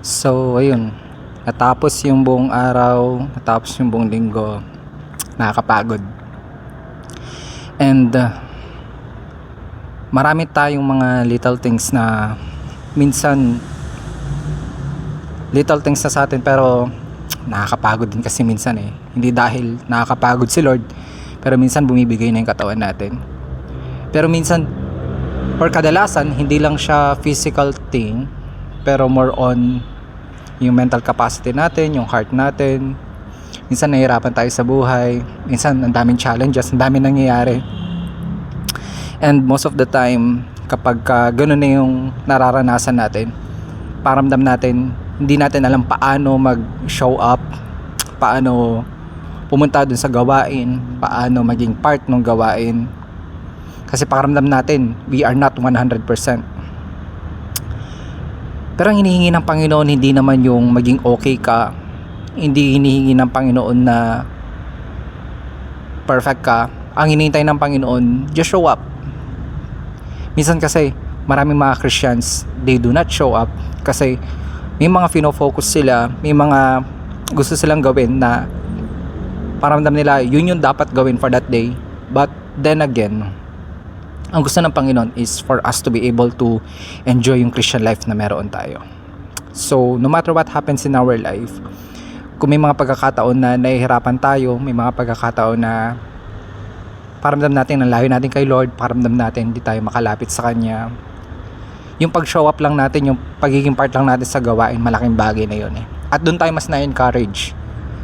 So, ayun. Natapos yung buong araw, natapos yung buong linggo. Nakakapagod. And marami tayong mga little things na minsan little things na sa atin pero nakakapagod din kasi minsan eh. Hindi dahil nakakapagod si Lord, pero minsan bumibigay na yung katawan natin. Pero minsan or kadalasan hindi lang siya physical thing, pero more on yung mental capacity natin, yung heart natin. Minsan nahihirapan tayo sa buhay, minsan ang daming challenges, ang daming nangyayari. And most of the time, kapag ganun na yung nararanasan natin, paramdam natin, hindi natin alam paano mag-show up, paano pumunta dun sa gawain, paano maging part ng gawain. Kasi pakiramdam natin, we are not 100%. Pero ang hinihingi ng Panginoon, hindi naman yung maging okay ka. Hindi hinihingi ng Panginoon na perfect ka. Ang hinihintay ng Panginoon, just show up. Minsan kasi, maraming mga Christians, they do not show up kasi may mga fino-focus sila, may mga gusto silang gawin na paramdam nila yun yung dapat gawin for that day. But then again, ang gusto ng Panginoon is for us to be able to enjoy yung Christian life na meron tayo. So, no matter what happens in our life, kung may mga pagkakataon na nahihirapan tayo, may mga pagkakataon na paramdam natin ang layo natin kay Lord, paramdam natin hindi tayo makalapit sa Kanya, yung pag-show up lang natin, yung pagiging part lang natin sa gawain, malaking bagay na yun eh. At doon tayo mas na-encourage.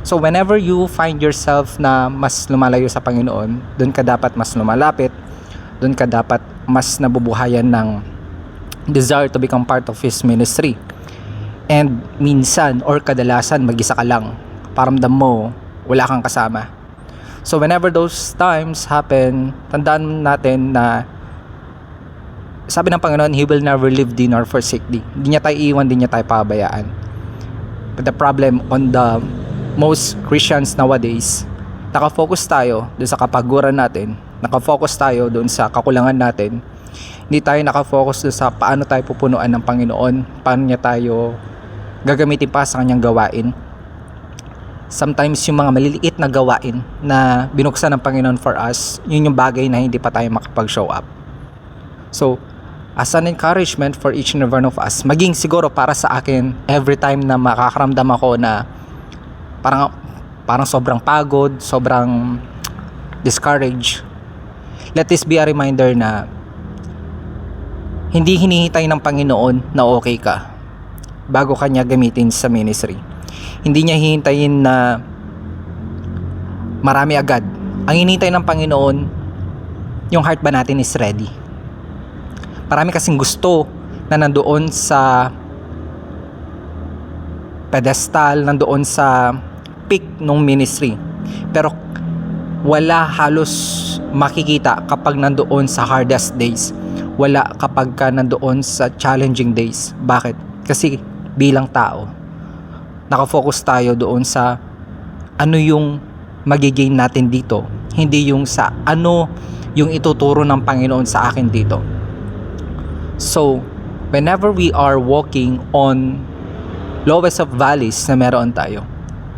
So, whenever you find yourself na mas lumalayo sa Panginoon, doon ka dapat mas lumalapit, doon ka dapat mas nabubuhayan ng desire to become part of His ministry. And minsan or kadalasan mag-isa ka lang, paramdam mo wala kang kasama. So whenever those times happen, tandaan natin na sabi ng Panginoon, He will never leave thee nor forsake thee. Hindi niya tayo iwan, hindi niya tayo pabayaan. But the problem on the most Christians nowadays, nakafocus tayo doon sa kapaguran natin, nakafocus tayo doon sa kakulangan natin, hindi tayo nakafocus doon sa paano tayo pupunuan ng Panginoon, paano niya tayo gagamitin pa sa Kanyang gawain. Sometimes yung mga maliliit na gawain na binuksan ng Panginoon for us, yun yung bagay na hindi pa tayo makapag-show up. So, as an encouragement for each and every one of us, maging siguro para sa akin, every time na makakaramdam ako na parang sobrang pagod, sobrang discouraged, let this be a reminder na hindi hinihintay ng Panginoon na okay ka bago Kanya gamitin sa ministry. Hindi niya hihintayin na marami agad. Ang hinihintay ng Panginoon, yung heart ba natin is ready. Marami kasing gusto na nandoon sa pedestal, nandoon sa peak ng ministry. Pero wala halos makikita kapag nandoon sa hardest days. Wala kapag ka nandoon sa challenging days. Bakit? Kasi bilang tao, nakafocus tayo doon sa ano yung magigain natin dito, hindi yung sa ano yung ituturo ng Panginoon sa akin dito. So, whenever we are walking on lowest of valleys na meron tayo,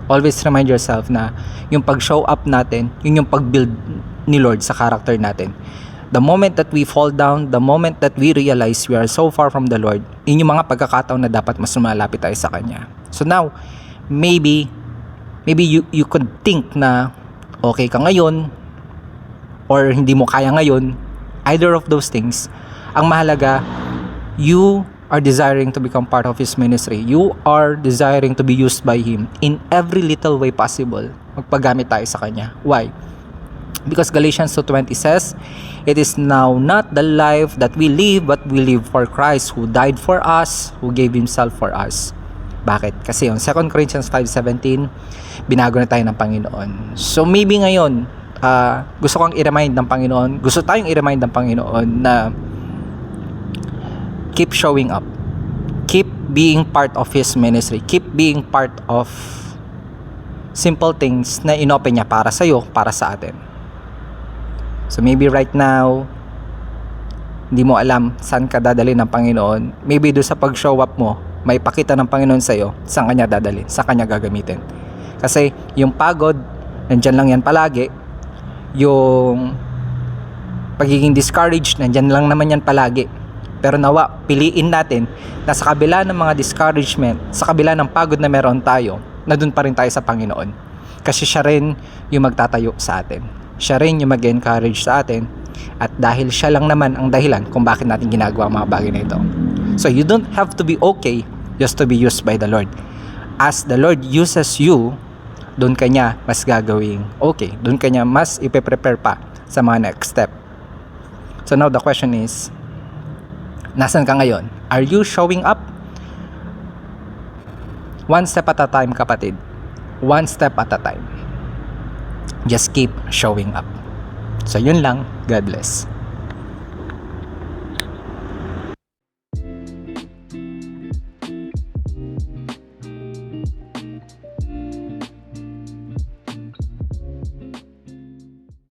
always remind yourself na yung pag-show up natin, yun yung pag-build ni Lord sa character natin. The moment that we fall down, the moment that we realize we are so far from the Lord, yun yung mga pagkakataon na dapat mas lumalapit tayo sa Kanya. So now, maybe you could think na okay ka ngayon or hindi mo kaya ngayon. Either of those things. Ang mahalaga, you are desiring to become part of His ministry. You are desiring to be used by Him in every little way possible. Magpagamit tayo sa Kanya. Why? Because Galatians 2:20 says, it is now not the life that we live, but we live for Christ who died for us, who gave Himself for us. Bakit? Kasi yung 2 Corinthians 5:17, binago na tayo ng Panginoon. So maybe ngayon, gusto kong i-remind ng Panginoon, gusto tayong i-remind ng Panginoon na keep showing up. Keep being part of His ministry. Keep being part of simple things na inopen niya para sa'yo, para sa atin. So maybe right now, hindi mo alam saan ka dadalhin ng Panginoon. Maybe doon sa pag-show up mo, maipakita ng Panginoon sa'yo, saan kanya dadalhin, saan kanya gagamitin. Kasi yung pagod, nandyan lang yan palagi. Yung pagiging discouraged, nandyan lang naman yan palagi. Pero nawa, piliin natin na sa kabila ng mga discouragement, sa kabila ng pagod na meron tayo, na dun pa rin tayo sa Panginoon. Kasi siya rin yung magtatayo sa atin. Siya rin yung mag-encourage sa atin. At dahil siya lang naman ang dahilan kung bakit natin ginagawa ang mga bagay na ito. So you don't have to be okay just to be used by the Lord. As the Lord uses you, doon kanya mas gagawing okay. Doon kanya mas ipe-prepare pa sa mga next step. So now the question is, nasan ka ngayon? Are you showing up? One step at a time, kapatid. One step at a time. Just keep showing up. So yun lang. God bless.